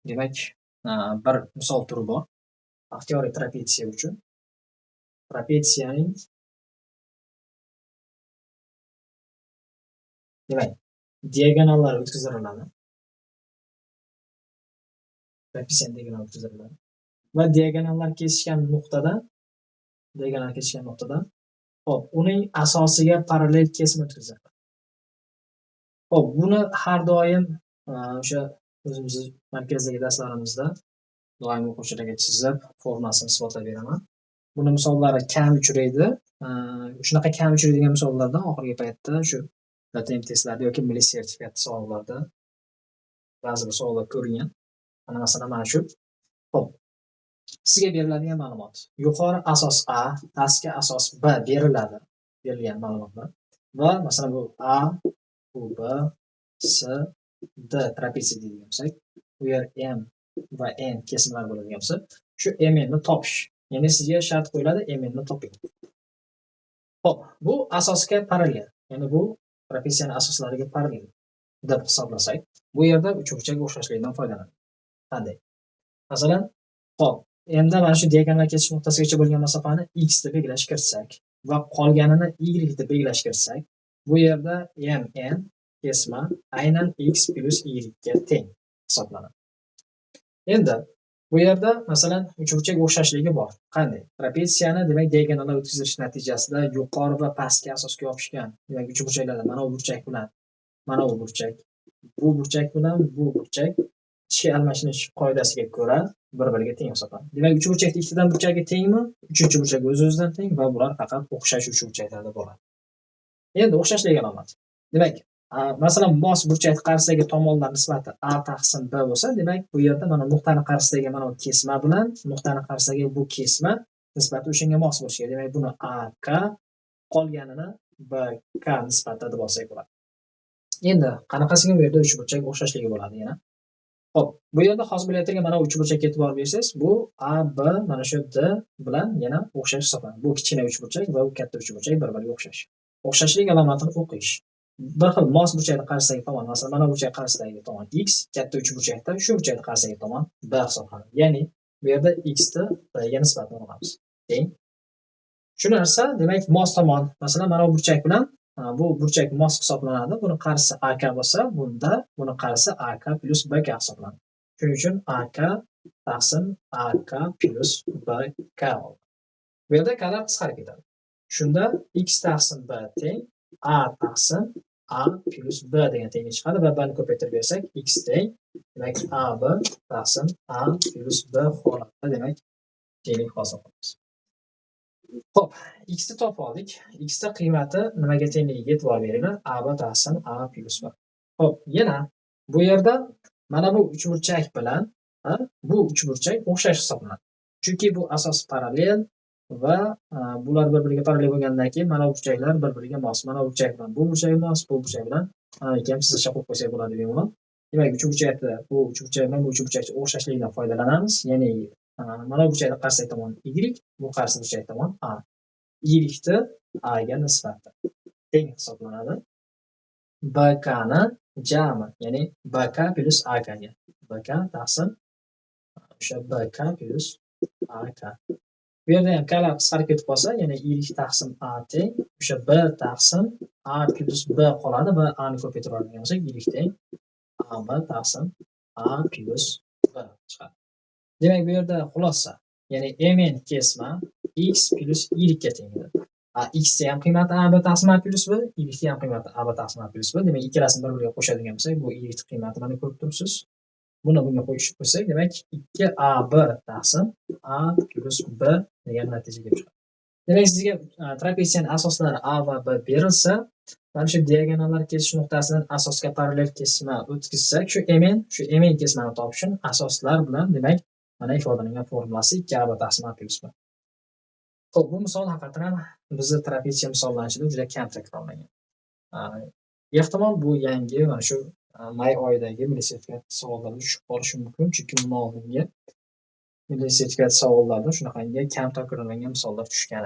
Demak, bir misol turi bor. Ixtiyoriy trapetsiya uchun. Trapetsiyaning demak, diagonallari o'tkaziladi. Trapetsiyaning diagonali o'tkaziladi. Va diagonallar kesishgan nuqtada hop, uning asosiga parallel kesim o'tkaziladi. Hop, buni har doim o'sha o'zimiz markazdagi darslarimizda doim o'quvchilarga chizib, formulasini isbotlab beraman. Buni misollari kam uchraydi. Shunaqa kam uchraydigan misollardan oxirgi paytda shu TM testlarda yoki milliy sertifikat savollarida ba'zi bir savollar ko'ringan. Masalan, mana shu. Hop. Sizga beriladigan ma'lumot. Yuqori asos A, pastki asos B beriladi. Berilgan ma'lumotlar. Va masalan bu A, bu B, C, D trapetsiya deydigan bo'lsak, bu yer M va N kesimlar bo'ladigan bo'lsa, shu MN ni topish. Ya'ni sizga shart qo'yiladi, MN ni toping. Hop, bu asosga parallel. Ya'ni bu trapetsiyaning asoslariga parallel deb hisoblasak, bu yerda uchburchak o'xshashligidan foydalanadi. Qanday? Masalan, hop, endi mana shu diagonal kesish nuqtasigacha bo'lgan masofani x deb belgilash kiritsak va qolganini y deb belgilash kiritsak, bu yerda MN kesma aynan x plus y ga teng hisoblanadi. Endi bu yerda masalan uchburchak o'xshashligi bor. Qanday? Trapetsiyani demak diagonallar o'tkazilish natijasida yuqori va pastki asosga yopishgan. Demak uchburchaklarda mana bu burchak bilan mana bu burchak, bu burchak bilan bu burchak ichki almashinish qoidasiga ko'ra bir-biriga teng hisoblanadi. Demak uchburchak ikkitadan burchagi tengmi? Uchinchi burchak o'z-o'zidan teng va bular faqat o'xshash uchburchaklarda bo'ladi. Endi o'xshashlik alomati. Demak, masalan mos burchak qarisidagi tomonlar nisbati A taqsim B bo'lsa, demak bu yerda mana nuqtani qarisidagi mana bu kesma bilan nuqtani qarisidagi bu kesma nisbati o'shanga mos bo'lishi kerak. Demak buni AK, qolganini BK nisbatida deb olsak bo'ladi. Endi qanaqasiga bu yerda uchburchak o'xshashligi bo'ladi yana? Hop, bu yerda hozir bo'layotgan mana uchburchakka e'tibor bersangiz, bu A, B mana shu D bilan yana o'xshash hisoblanadi. Bu kichkina uchburchak va bu katta uchburchak bir-biriga o'xshash. O'xshashlik alomatini o'qish. Bir xil mos burchakni qarisidagi tomon, masalan, mana burchak qarisidagi tomon x, katta uchburchakda shu burchakni qarisidagi tomon b hisoblanadi. Ya'ni bu yerda x ni bga nisbatan olamiz. Teng. Shu narsa, demak, mos tomon, masalan, mana bu burchak bilan bu burchak mos hisoblanadi. Buni qarisi AK bo'lsa, bunda buni qarisi AK plus BK hisoblanadi. Shuning uchun AK taqsim AK plus BK oldi. Bu yerda kalar qisqarib ketadi. Shunda x taqsim b teng A taqsim A plus B degan tenglik chiqadi va bni ko'paytirib bersak x teng, demak AB taqsim A plus B holatda demak tenglik hosil qilamiz. Xo'p, x ni topib oldik. X ni qiymati nimaga tengligiga e'tibor beringlar. AB taqsim A plus B. Xo'p, yana bu yerda mana bu uchburchak bilan bu uchburchak o'xshash hisoblanadi. Chunki bu asos parallel va bular bir-biriga parallel bo'lgandan keyin mana bu burchaklar bir-biriga mos. Mana bu burchak bilan bu burchak mos, bu burchak bilan ham chizishcha qo'yib qo'ysak bo'ladi bemalol. Demak, uchburchakda bu uchburchak bilan bu uchburchakning o'xshashligidan foydalanamiz. Ya'ni mana bu burchakning qarshi tomoni y, bu qarshi burchak tomon a. Y ni a ga nisbatan teng hisoblanadi. BK ni jami, ya'ni BK plus AK ga. BK taqsim o'sha BK plus AK. Bu yerda ham kalar qisqarib ketib qolsa, ya'ni y taqsim a teng o'sha b taqsim a plus b qoladi va a ni ko'paytirib olgan bo'lsak, y teng ab taqsim a plus b chiqadi. Demak, bu yerda xulosa, ya'ni mn kesma x plus y ga teng edi. X ni ham qiymati ab taqsim a plus b, y ni ham qiymati ab taqsim a plus b. Demak, ikkalasini bir-biriga qo'shadigan bo'lsak, bu y qiymati mana ko'rib turibsiz. Buni bunga qo'yishib qo'ysak, demak 2ab taqsim a plus b degan natijaga chiqadi. Demak, sizga trapetsiyaning asoslari a va b berilsa, mana shu diagonallar kesish nuqtasidan asosga parallel kesma o'tkazsak, shu mn kesmani topish uchun asoslar bilan demak mana ifodalangan formulasi 2ab taqsim a plus b. Xo'p, bu misol haqiqatan ham bizning trapetsiya misollanishida juda kam takrorlangan. Ehtimol bu yangi mana shu may oyidagi milliy sertifikat savollarida tushib qolishi mumkin, chunki bundan oldingi milliy sertifikat savollarida shunaqangi kam takrorlangan misollar tushgan.